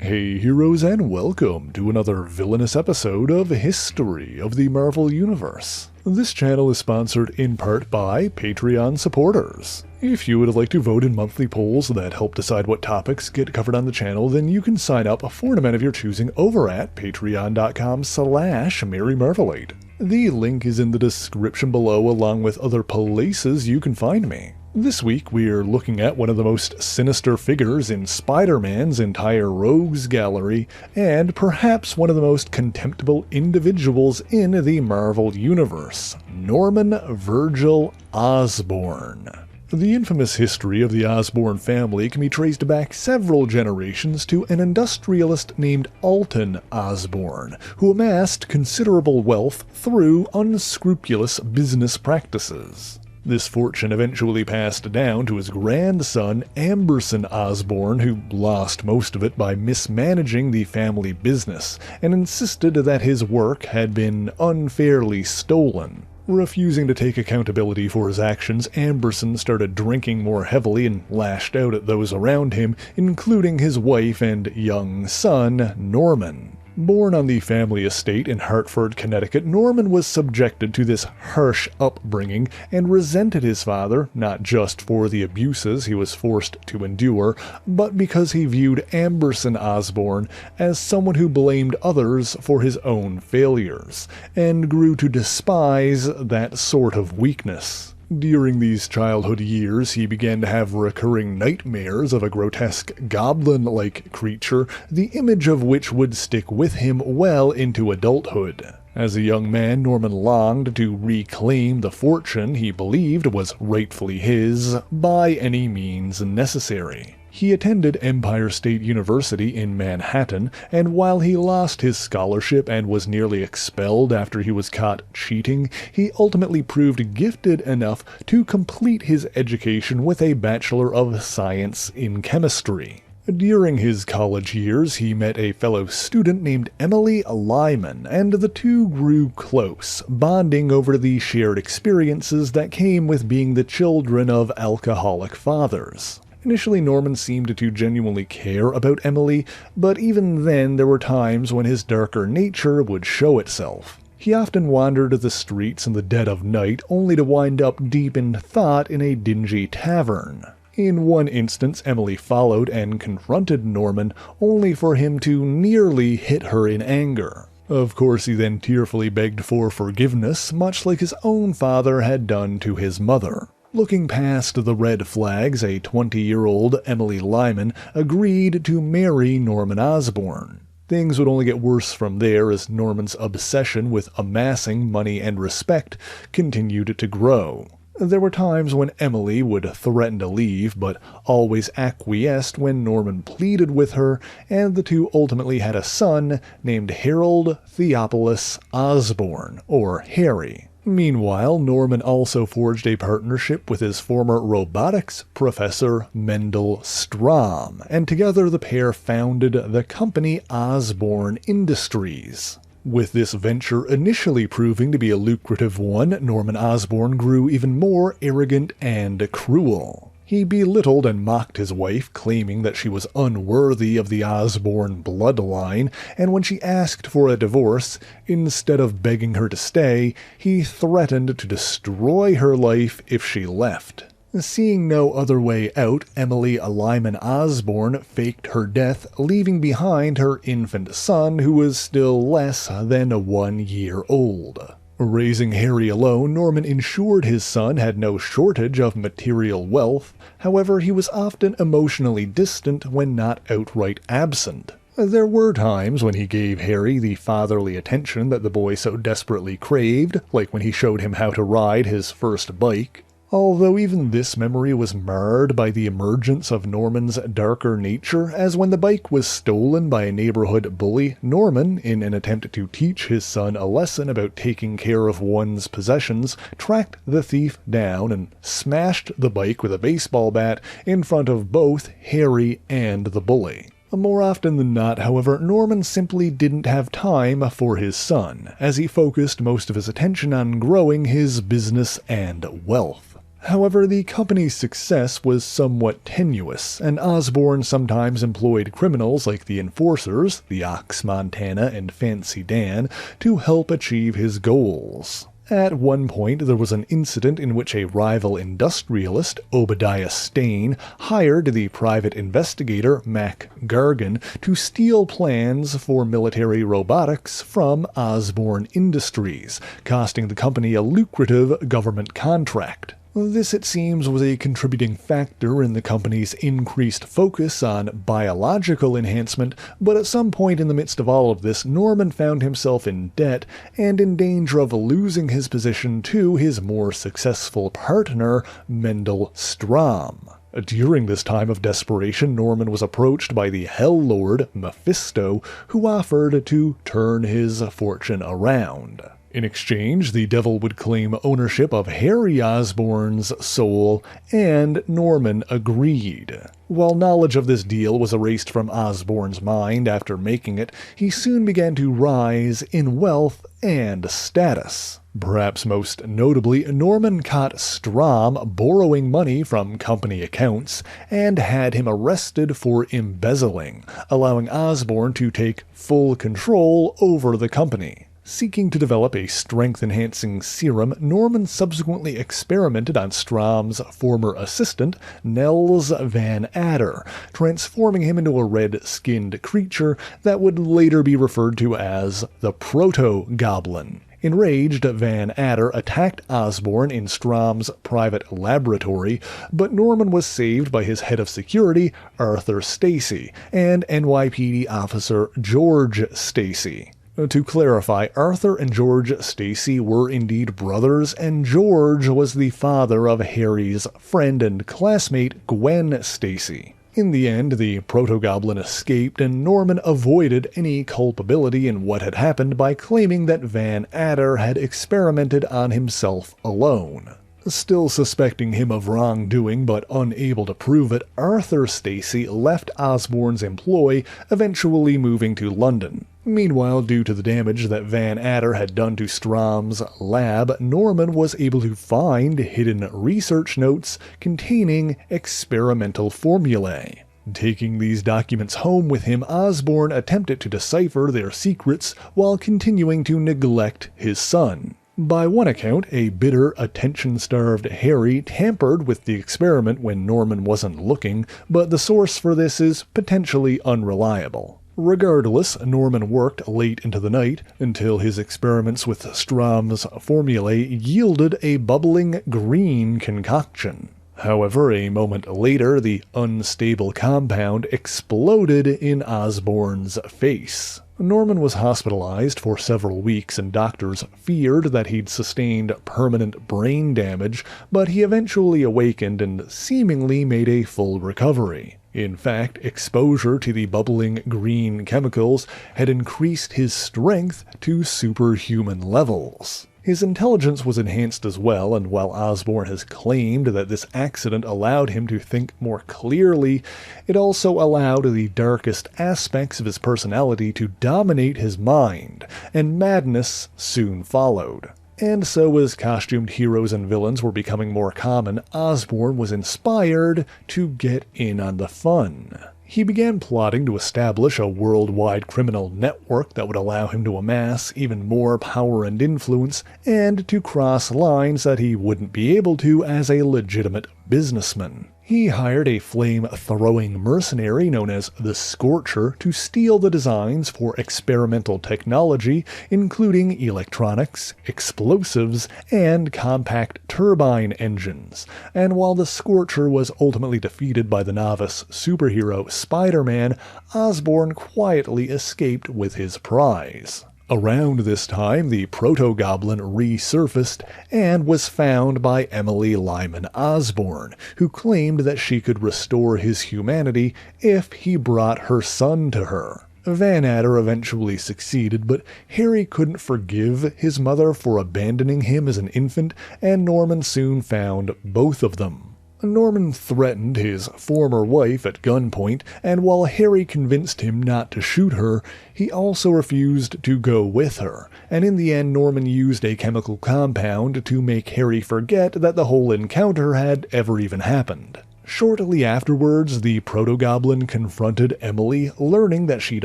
Hey heroes, and welcome to another villainous episode of History of the Marvel Universe. This channel is sponsored in part by Patreon supporters. If you would like to vote in monthly polls that help decide what topics get covered on the channel, then you can sign up for an amount of your choosing over at patreon.com/MaryMarvelate. The link is in the description below, along with other places you can find me. This week we're looking at one of the most sinister figures in Spider-Man's entire rogues gallery, and perhaps one of the most contemptible individuals in the Marvel Universe, Norman Virgil Osborn. The infamous history of the Osborn family can be traced back several generations to an industrialist named Alton Osborn, who amassed considerable wealth through unscrupulous business practices. This fortune eventually passed down to his grandson, Amberson Osborn, who lost most of it by mismanaging the family business, and insisted that his work had been unfairly stolen. Refusing to take accountability for his actions, Amberson started drinking more heavily and lashed out at those around him, including his wife and young son, Norman. Born on the family estate in Hartford, Connecticut, Norman was subjected to this harsh upbringing and resented his father, not just for the abuses he was forced to endure, but because he viewed Amberson Osborn as someone who blamed others for his own failures, and grew to despise that sort of weakness. During these childhood years, he began to have recurring nightmares of a grotesque goblin-like creature, the image of which would stick with him well into adulthood. As a young man, Norman longed to reclaim the fortune he believed was rightfully his by any means necessary. He attended Empire State University in Manhattan, and while he lost his scholarship and was nearly expelled after he was caught cheating, he ultimately proved gifted enough to complete his education with a Bachelor of Science in Chemistry. During his college years, he met a fellow student named Emily Lyman, and the two grew close, bonding over the shared experiences that came with being the children of alcoholic fathers. Initially, Norman seemed to genuinely care about Emily, but even then there were times when his darker nature would show itself. He often wandered the streets in the dead of night, only to wind up deep in thought in a dingy tavern. In one instance, Emily followed and confronted Norman, only for him to nearly hit her in anger. Of course, he then tearfully begged for forgiveness, much like his own father had done to his mother. Looking past the red flags, a 20-year-old Emily Lyman agreed to marry Norman Osborn. Things would only get worse from there as Norman's obsession with amassing money and respect continued to grow. There were times when Emily would threaten to leave, but always acquiesced when Norman pleaded with her, and the two ultimately had a son named Harold Theophilus Osborn, or Harry. Meanwhile, Norman also forged a partnership with his former robotics professor, Mendel Stromm, and together the pair founded the company Osborne Industries. With this venture initially proving to be a lucrative one, Norman Osborn grew even more arrogant and cruel. He belittled and mocked his wife, claiming that she was unworthy of the Osborn bloodline, and when she asked for a divorce, instead of begging her to stay, he threatened to destroy her life if she left. Seeing no other way out, Emily Lyman Osborn faked her death, leaving behind her infant son, who was still less than 1 year old. Raising Harry alone, Norman ensured his son had no shortage of material wealth. However, he was often emotionally distant when not outright absent. There were times when he gave Harry the fatherly attention that the boy so desperately craved, like when he showed him how to ride his first bike. Although even this memory was marred by the emergence of Norman's darker nature, as when the bike was stolen by a neighborhood bully, Norman, in an attempt to teach his son a lesson about taking care of one's possessions, tracked the thief down and smashed the bike with a baseball bat in front of both Harry and the bully. More often than not, however, Norman simply didn't have time for his son, as he focused most of his attention on growing his business and wealth. However, the company's success was somewhat tenuous, and Osborne sometimes employed criminals like the Enforcers, the Ox Montana and Fancy Dan, to help achieve his goals. At one point, there was an incident in which a rival industrialist, Obadiah Stane, hired the private investigator Mac Gargan to steal plans for military robotics from Osborne Industries, costing the company a lucrative government contract. This, it seems, was a contributing factor in the company's increased focus on biological enhancement, but at some point in the midst of all of this, Norman found himself in debt and in danger of losing his position to his more successful partner, Mendel Stromm. During this time of desperation, Norman was approached by the Hell Lord, Mephisto, who offered to turn his fortune around. In exchange, the devil would claim ownership of Harry Osborn's soul, and Norman agreed. While knowledge of this deal was erased from Osborn's mind after making it, he soon began to rise in wealth and status. Perhaps most notably, Norman caught Stromm borrowing money from company accounts and had him arrested for embezzling, allowing Osborn to take full control over the company. Seeking to develop a strength-enhancing serum, Norman subsequently experimented on Stromm's former assistant, Nels Van Adder, transforming him into a red-skinned creature that would later be referred to as the Proto-Goblin. Enraged, Van Adder attacked Osborn in Stromm's private laboratory, but Norman was saved by his head of security, Arthur Stacy, and NYPD officer George Stacy. To clarify, Arthur and George Stacy were indeed brothers, and George was the father of Harry's friend and classmate Gwen Stacy. In the end, the Proto-Goblin escaped, and Norman avoided any culpability in what had happened by claiming that Van Adder had experimented on himself alone. Still suspecting him of wrongdoing but unable to prove it, Arthur Stacy left Osborn's employ, eventually moving to London. Meanwhile, due to the damage that Van Adder had done to Stromm's lab, Norman was able to find hidden research notes containing experimental formulae. Taking these documents home with him, Osborn attempted to decipher their secrets while continuing to neglect his son. By one account, a bitter, attention-starved Harry tampered with the experiment when Norman wasn't looking, but the source for this is potentially unreliable. Regardless, Norman worked late into the night until his experiments with Stromm's formulae yielded a bubbling green concoction. However, a moment later, the unstable compound exploded in Osborn's face. Norman was hospitalized for several weeks, and doctors feared that he'd sustained permanent brain damage, but he eventually awakened and seemingly made a full recovery. In fact, exposure to the bubbling green chemicals had increased his strength to superhuman levels. His intelligence was enhanced as well, and while Osborn has claimed that this accident allowed him to think more clearly, it also allowed the darkest aspects of his personality to dominate his mind, and madness soon followed. And so as costumed heroes and villains were becoming more common, Osborn was inspired to get in on the fun. He began plotting to establish a worldwide criminal network that would allow him to amass even more power and influence, and to cross lines that he wouldn't be able to as a legitimate businessman. He hired a flame-throwing mercenary known as the Scorcher to steal the designs for experimental technology, including electronics, explosives, and compact turbine engines. And while the Scorcher was ultimately defeated by the novice superhero Spider-Man, Osborn quietly escaped with his prize. Around this time, the Proto-Goblin resurfaced and was found by Emily Lyman Osborne, who claimed that she could restore his humanity if he brought her son to her. Van Adder eventually succeeded, but Harry couldn't forgive his mother for abandoning him as an infant, and Norman soon found both of them. Norman threatened his former wife at gunpoint, and while Harry convinced him not to shoot her, he also refused to go with her, and in the end Norman used a chemical compound to make Harry forget that the whole encounter had ever even happened. Shortly afterwards, the Proto-Goblin confronted Emily, learning that she'd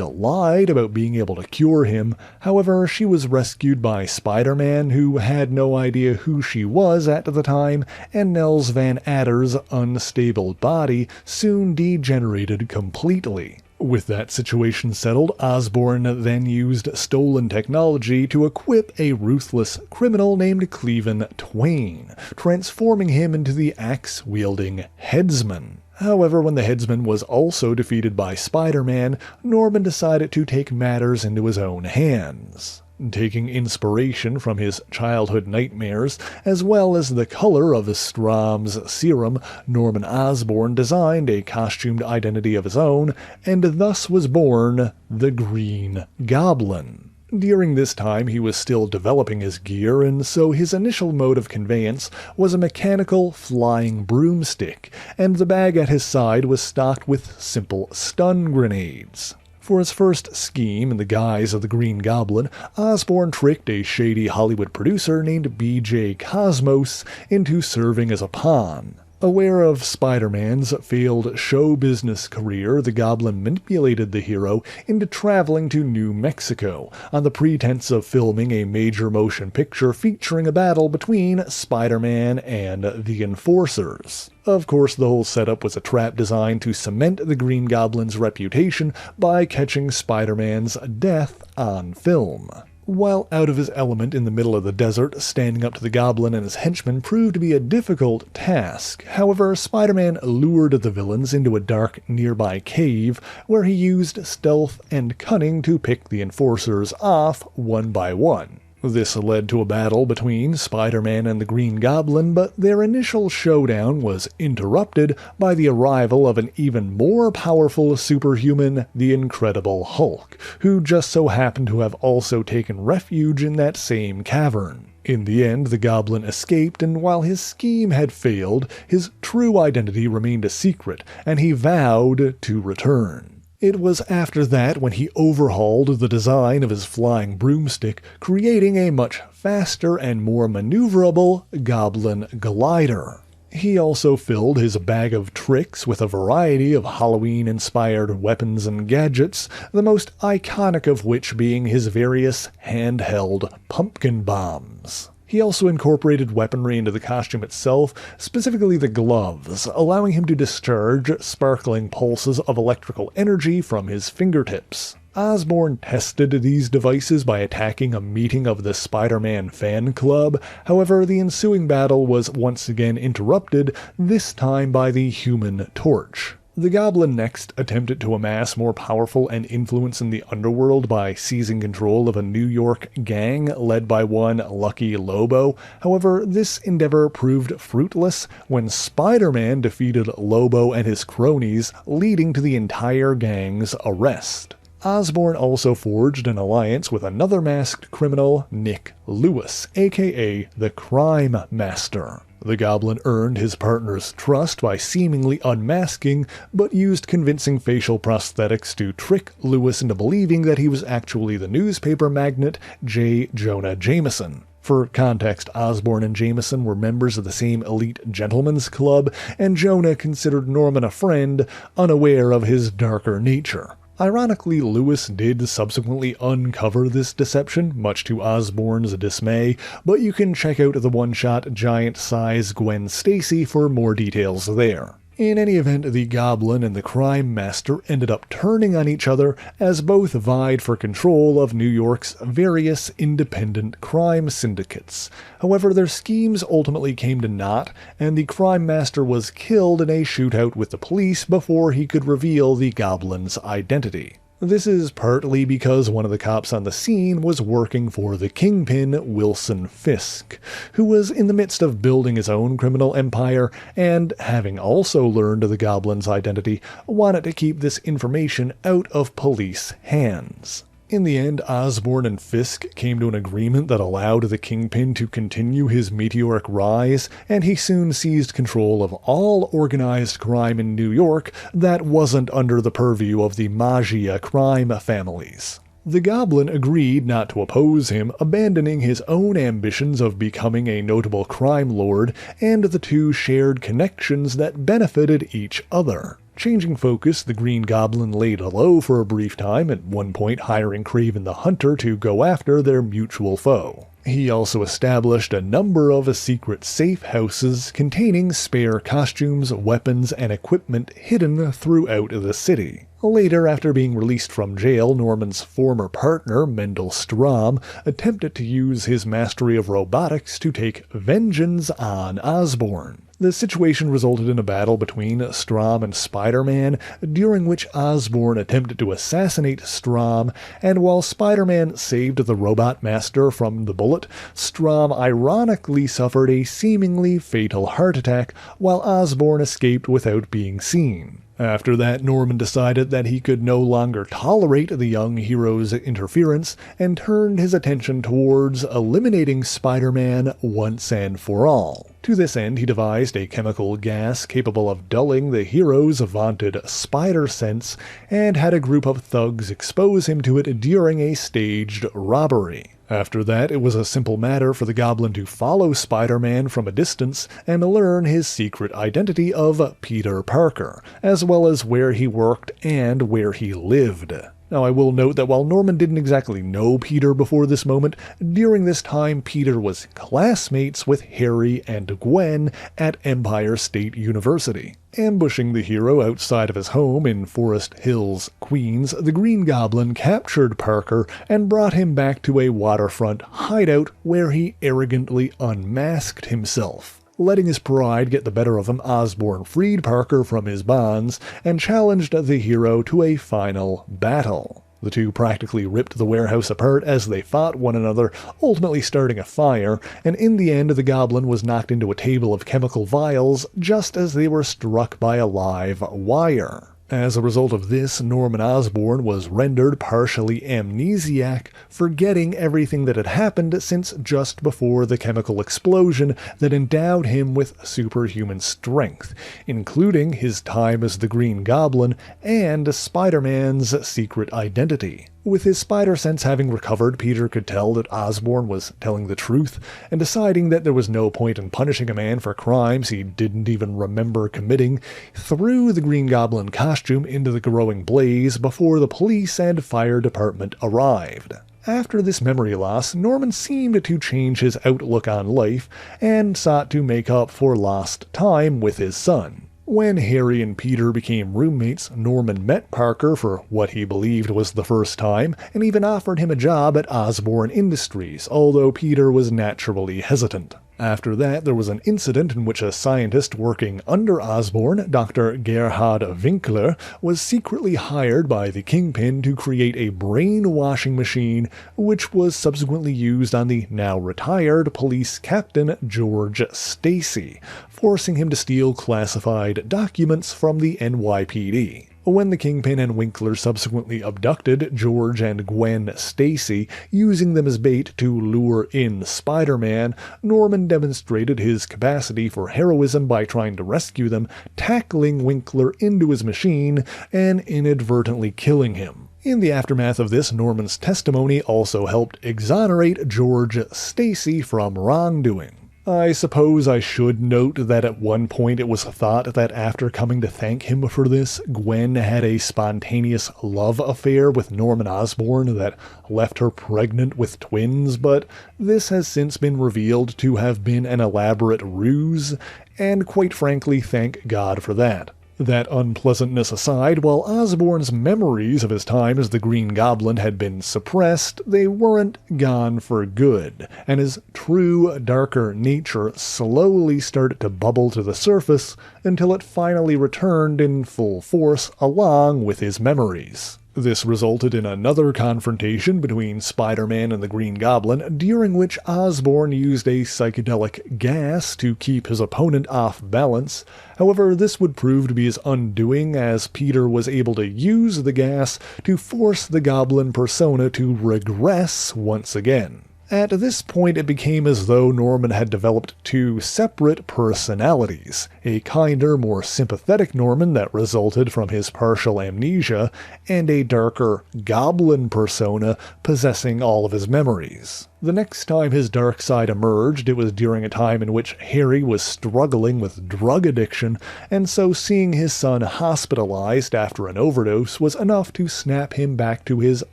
lied about being able to cure him. However, she was rescued by Spider-Man, who had no idea who she was at the time, and Nels Van Adder's unstable body soon degenerated completely. With that situation settled, Osborn then used stolen technology to equip a ruthless criminal named Cleven Twain, transforming him into the axe-wielding Headsman. However, when the Headsman was also defeated by Spider-Man, Norman decided to take matters into his own hands. Taking inspiration from his childhood nightmares, as well as the color of Stromm's serum, Norman Osborn designed a costumed identity of his own, and thus was born the Green Goblin. During this time he was still developing his gear, and so his initial mode of conveyance was a mechanical flying broomstick, and the bag at his side was stocked with simple stun grenades. For his first scheme in the guise of the Green Goblin, Osborn tricked a shady Hollywood producer named B.J. Cosmos into serving as a pawn. Aware of Spider-Man's failed show business career, the Goblin manipulated the hero into traveling to New Mexico on the pretense of filming a major motion picture featuring a battle between Spider-Man and the Enforcers. Of course, the whole setup was a trap designed to cement the Green Goblin's reputation by catching Spider-Man's death on film. While out of his element in the middle of the desert, standing up to the Goblin and his henchmen proved to be a difficult task. However, Spider-Man lured the villains into a dark nearby cave, where he used stealth and cunning to pick the Enforcers off one by one. This led to a battle between Spider-Man and the Green Goblin, but their initial showdown was interrupted by the arrival of an even more powerful superhuman, the Incredible Hulk, who just so happened to have also taken refuge in that same cavern. In the end, the Goblin escaped, and while his scheme had failed, his true identity remained a secret, and he vowed to return. It was after that when he overhauled the design of his flying broomstick, creating a much faster and more maneuverable Goblin glider. He also filled his bag of tricks with a variety of Halloween-inspired weapons and gadgets, the most iconic of which being his various handheld pumpkin bombs. He also incorporated weaponry into the costume itself, specifically the gloves, allowing him to discharge sparkling pulses of electrical energy from his fingertips. Osborn tested these devices by attacking a meeting of the Spider-Man fan club. However, the ensuing battle was once again interrupted, this time by the Human Torch. The Goblin next attempted to amass more powerful and influence in the Underworld by seizing control of a New York gang led by one Lucky Lobo. However, this endeavor proved fruitless when Spider-Man defeated Lobo and his cronies, leading to the entire gang's arrest. Osborn also forged an alliance with another masked criminal, Nick Lewis, aka the Crime Master. The Goblin earned his partner's trust by seemingly unmasking, but used convincing facial prosthetics to trick Lewis into believing that he was actually the newspaper magnate J. Jonah Jameson. For context, Osborn and Jameson were members of the same elite gentlemen's club, and Jonah considered Norman a friend, unaware of his darker nature. Ironically, Lewis did subsequently uncover this deception, much to Osborn's dismay, but you can check out the one-shot giant-size Gwen Stacy for more details there. In any event, the Goblin and the Crime Master ended up turning on each other as both vied for control of New York's various independent crime syndicates. However, their schemes ultimately came to naught, and the Crime Master was killed in a shootout with the police before he could reveal the Goblin's identity. This is partly because one of the cops on the scene was working for the Kingpin, Wilson Fisk, who was in the midst of building his own criminal empire and, having also learned the Goblin's identity, wanted to keep this information out of police hands. In the end, Osborn and Fisk came to an agreement that allowed the Kingpin to continue his meteoric rise, and he soon seized control of all organized crime in New York that wasn't under the purview of the Magia crime families. The Goblin agreed not to oppose him, abandoning his own ambitions of becoming a notable crime lord, and the two shared connections that benefited each other. Changing focus, the Green Goblin laid low for a brief time, at one point hiring Kraven the Hunter to go after their mutual foe. He also established a number of secret safe houses containing spare costumes, weapons, and equipment hidden throughout the city. Later, after being released from jail, Norman's former partner, Mendel Stromm, attempted to use his mastery of robotics to take vengeance on Osborn. The situation resulted in a battle between Stromm and Spider-Man, during which Osborn attempted to assassinate Stromm, and while Spider-Man saved the Robot Master from the bullet, Stromm ironically suffered a seemingly fatal heart attack, while Osborn escaped without being seen. After that, Norman decided that he could no longer tolerate the young hero's interference and turned his attention towards eliminating Spider-Man once and for all. To this end, he devised a chemical gas capable of dulling the hero's vaunted spider sense and had a group of thugs expose him to it during a staged robbery. After that, it was a simple matter for the Goblin to follow Spider-Man from a distance and learn his secret identity of Peter Parker, as well as where he worked and where he lived. Now, I will note that while Norman didn't exactly know Peter before this moment, during this time Peter was classmates with Harry and Gwen at Empire State University. Ambushing the hero outside of his home in Forest Hills, Queens, the Green Goblin captured Parker and brought him back to a waterfront hideout where he arrogantly unmasked himself. Letting his pride get the better of him, Osborn freed Parker from his bonds and challenged the hero to a final battle. The two practically ripped the warehouse apart as they fought one another, ultimately starting a fire, and in the end the Goblin was knocked into a table of chemical vials just as they were struck by a live wire. As a result of this, Norman Osborn was rendered partially amnesiac, forgetting everything that had happened since just before the chemical explosion that endowed him with superhuman strength, including his time as the Green Goblin and Spider-Man's secret identity. With his spider sense having recovered, Peter could tell that Osborn was telling the truth, and deciding that there was no point in punishing a man for crimes he didn't even remember committing, threw the Green Goblin costume into the growing blaze before the police and fire department arrived. After this memory loss, Norman seemed to change his outlook on life, and sought to make up for lost time with his son. When Harry and Peter became roommates, Norman met Parker for what he believed was the first time, and even offered him a job at Osborne Industries, although Peter was naturally hesitant. After that, there was an incident in which a scientist working under Osborn, Dr. Gerhard Winkler, was secretly hired by the Kingpin to create a brainwashing machine, which was subsequently used on the now-retired police captain George Stacy, forcing him to steal classified documents from the NYPD. When the Kingpin and Winkler subsequently abducted George and Gwen Stacy, using them as bait to lure in Spider-Man, Norman demonstrated his capacity for heroism by trying to rescue them, tackling Winkler into his machine, and inadvertently killing him. In the aftermath of this, Norman's testimony also helped exonerate George Stacy from wrongdoing. I suppose I should note that at one point it was thought that after coming to thank him for this, Gwen had a spontaneous love affair with Norman Osborn that left her pregnant with twins, but this has since been revealed to have been an elaborate ruse, and quite frankly, thank God for that. That unpleasantness aside, while Osborn's memories of his time as the Green Goblin had been suppressed, they weren't gone for good, and his true, darker nature slowly started to bubble to the surface until it finally returned in full force along with his memories. This resulted in another confrontation between Spider-Man and the Green Goblin, during which Osborn used a psychedelic gas to keep his opponent off balance. However, this would prove to be his undoing, as Peter was able to use the gas to force the Goblin persona to regress once again. At this point, it became as though Norman had developed two separate personalities, a kinder, more sympathetic Norman that resulted from his partial amnesia, and a darker Goblin persona possessing all of his memories. The next time his dark side emerged, it was during a time in which Harry was struggling with drug addiction, and so seeing his son hospitalized after an overdose was enough to snap him back to his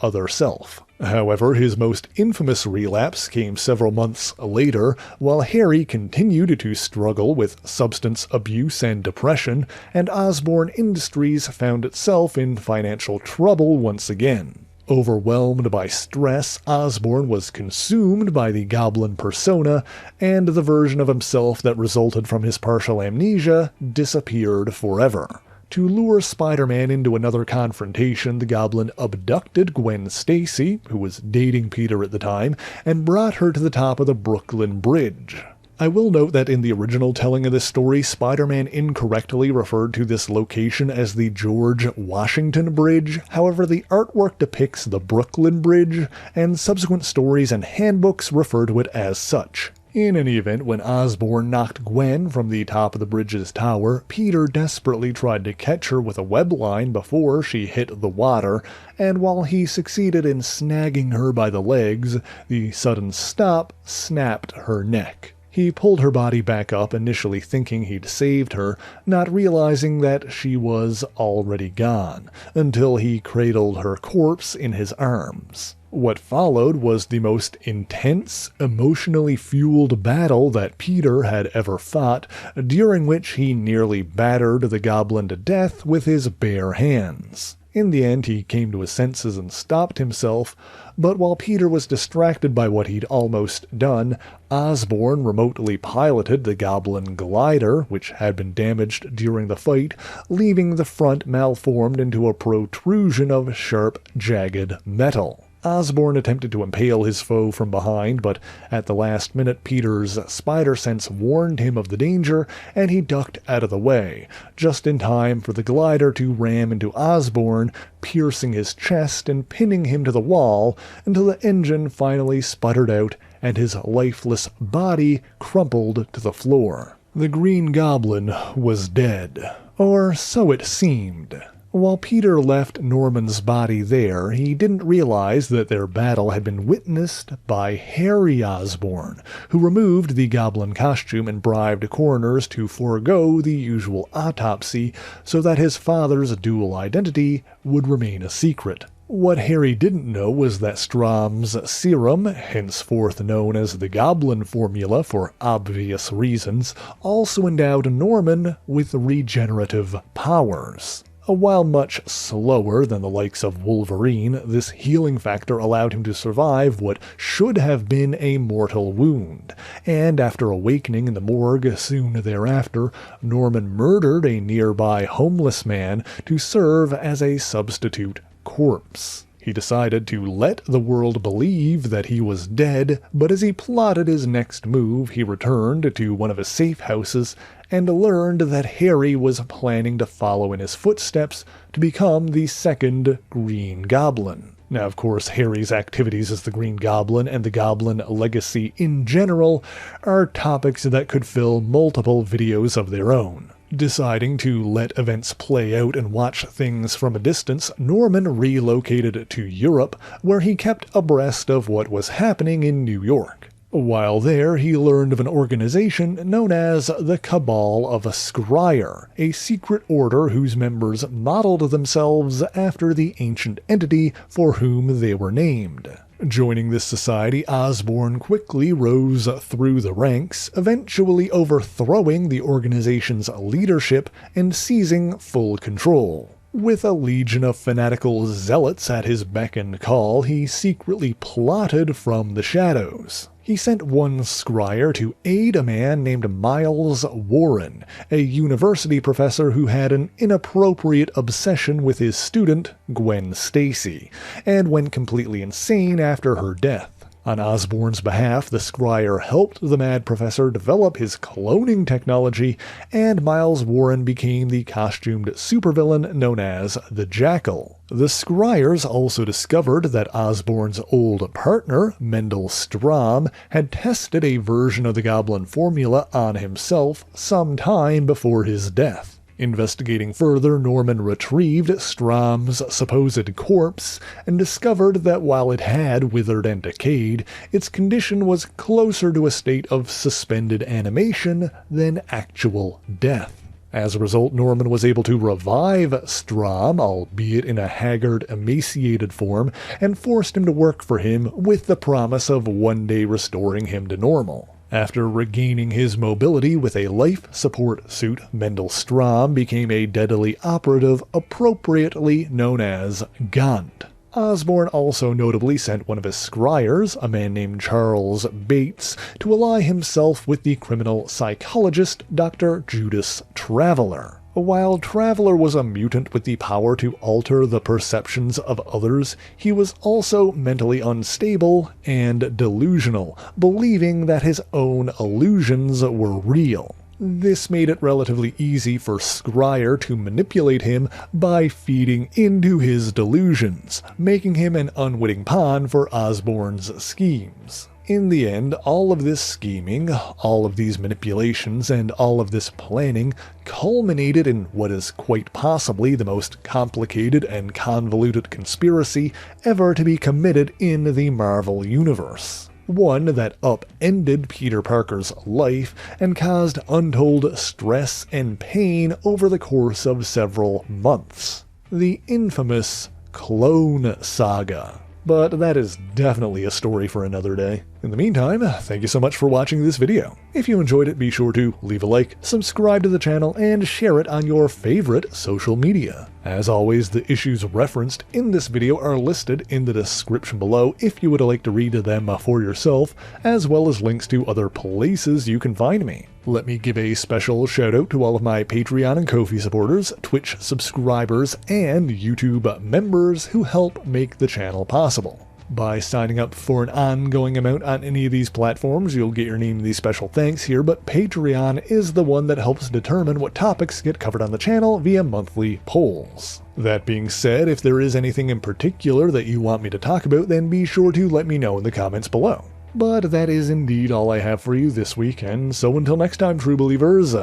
other self. However, his most infamous relapse came several months later, while Harry continued to struggle with substance abuse and depression, and Osborne Industries found itself in financial trouble once again. Overwhelmed by stress, Osborn was consumed by the Goblin persona, and the version of himself that resulted from his partial amnesia disappeared forever. To lure Spider-Man into another confrontation, the Goblin abducted Gwen Stacy, who was dating Peter at the time, and brought her to the top of the Brooklyn Bridge. I will note that in the original telling of this story, Spider-Man incorrectly referred to this location as the George Washington Bridge. However, the artwork depicts the Brooklyn Bridge, and subsequent stories and handbooks refer to it as such. In any event, when Osborn knocked Gwen from the top of the bridge's tower, Peter desperately tried to catch her with a web line before she hit the water, and while he succeeded in snagging her by the legs, the sudden stop snapped her neck. He pulled her body back up, initially thinking he'd saved her, not realizing that she was already gone, until he cradled her corpse in his arms. What followed was the most intense, emotionally fueled battle that Peter had ever fought, during which he nearly battered the Goblin to death with his bare hands. In the end, he came to his senses and stopped himself, but while Peter was distracted by what he'd almost done, Osborn remotely piloted the Goblin glider, which had been damaged during the fight, leaving the front malformed into a protrusion of sharp, jagged metal. Osborn attempted to impale his foe from behind, but at the last minute Peter's spider sense warned him of the danger, and he ducked out of the way, just in time for the glider to ram into Osborn, piercing his chest and pinning him to the wall until the engine finally sputtered out and his lifeless body crumpled to the floor. The Green Goblin was dead, or so it seemed. While Peter left Norman's body there, he didn't realize that their battle had been witnessed by Harry Osborn, who removed the Goblin costume and bribed coroners to forego the usual autopsy so that his father's dual identity would remain a secret. What Harry didn't know was that Stromm's serum, henceforth known as the Goblin formula for obvious reasons, also endowed Norman with regenerative powers. While much slower than the likes of Wolverine, this healing factor allowed him to survive what should have been a mortal wound, and after awakening in the morgue soon thereafter, Norman murdered a nearby homeless man to serve as a substitute corpse. He decided to let the world believe that he was dead, but as he plotted his next move, he returned to one of his safe houses and learned that Harry was planning to follow in his footsteps to become the second Green Goblin. Now, of course, Harry's activities as the Green Goblin and the Goblin legacy in general are topics that could fill multiple videos of their own. Deciding to let events play out and watch things from a distance, Norman relocated to Europe, where he kept abreast of what was happening in New York. While there, he learned of an organization known as the Cabal of Scryer, a secret order whose members modeled themselves after the ancient entity for whom they were named. Joining this society, Osborn quickly rose through the ranks, eventually overthrowing the organization's leadership and seizing full control. With a legion of fanatical zealots at his beck and call, he secretly plotted from the shadows. He sent one scryer to aid a man named Miles Warren, a university professor who had an inappropriate obsession with his student, Gwen Stacy, and went completely insane after her death. On Osborne's behalf, the scryer helped the mad professor develop his cloning technology, and Miles Warren became the costumed supervillain known as the Jackal. The scryers also discovered that Osborne's old partner, Mendel Stromm, had tested a version of the Goblin formula on himself some time before his death. Investigating further, Norman retrieved Stromm's supposed corpse and discovered that while it had withered and decayed, its condition was closer to a state of suspended animation than actual death. As a result, Norman was able to revive Stromm, albeit in a haggard, emaciated form, and forced him to work for him with the promise of one day restoring him to normal. After regaining his mobility with a life support suit, Mendel Stromm became a deadly operative appropriately known as Gant. Osborne also notably sent one of his scryers, a man named Charles Bates, to ally himself with the criminal psychologist Dr. Judas Traveler. While Traveler was a mutant with the power to alter the perceptions of others, he was also mentally unstable and delusional, believing that his own illusions were real. This made it relatively easy for Scryer to manipulate him by feeding into his delusions, making him an unwitting pawn for Osborne's schemes. In the end, all of this scheming, all of these manipulations, and all of this planning culminated in what is quite possibly the most complicated and convoluted conspiracy ever to be committed in the Marvel Universe. One that upended Peter Parker's life and caused untold stress and pain over the course of several months. The infamous Clone Saga. But that is definitely a story for another day. In the meantime, thank you so much for watching this video. If you enjoyed it, be sure to leave a like, subscribe to the channel, and share it on your favorite social media. As always, the issues referenced in this video are listed in the description below if you would like to read them for yourself, as well as links to other places you can find me. Let me give a special shout out to all of my Patreon and Ko-fi supporters, Twitch subscribers, and YouTube members who help make the channel possible. By signing up for an ongoing amount on any of these platforms, you'll get your name in these special thanks here, but Patreon is the one that helps determine what topics get covered on the channel via monthly polls. That being said, if there is anything in particular that you want me to talk about, then be sure to let me know in the comments below. But that is indeed all I have for you this week, and so until next time, true believers,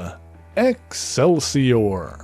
Excelsior!